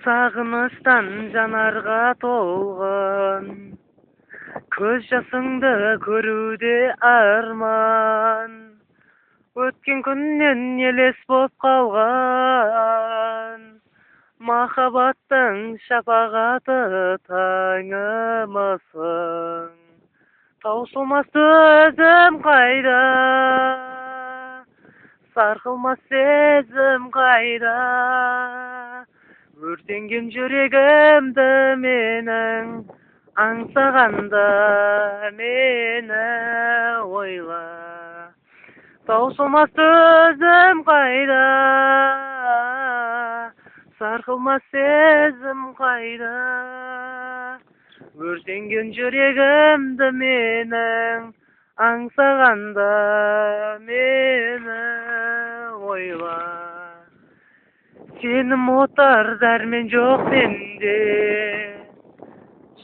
Сағыныштан жанарға толған, көз жасыңды көруде арман. Өткен күннен елес боп қалған, махаббаттың шапағаты таңымысың. Таусылмас төзім қайда, сарқылмас сезім қайда. Өртенген жүрегімді менің, аңсағанда мені ойла. Таусылмас төзім қайда, сарқылмас сезім қайда. Өртенген жүрегімді менің, аңсағанда мені ойла. Сенім отар дәрмен жоқ сенде,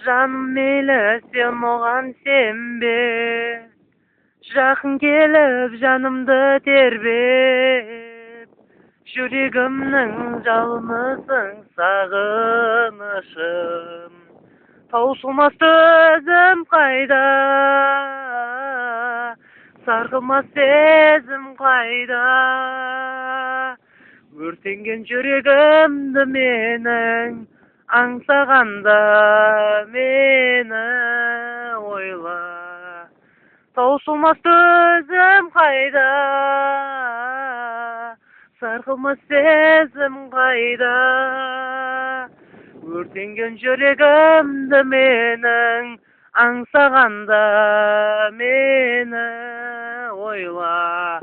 жаным мейлі сен оған сенбе. Жақын келіп жанымды тербеп, жүрегімнің жалынысың сағынышым. Таусылмас төзім қайда, сарқылмас сезім қайда. Өртенген жүрегімді менің, аңсағанда мені ойла. Таусылмас төзім қайда, сарқылмас сезім қайда. Өртенген жүрегімді менің, аңсағанда мені ойла.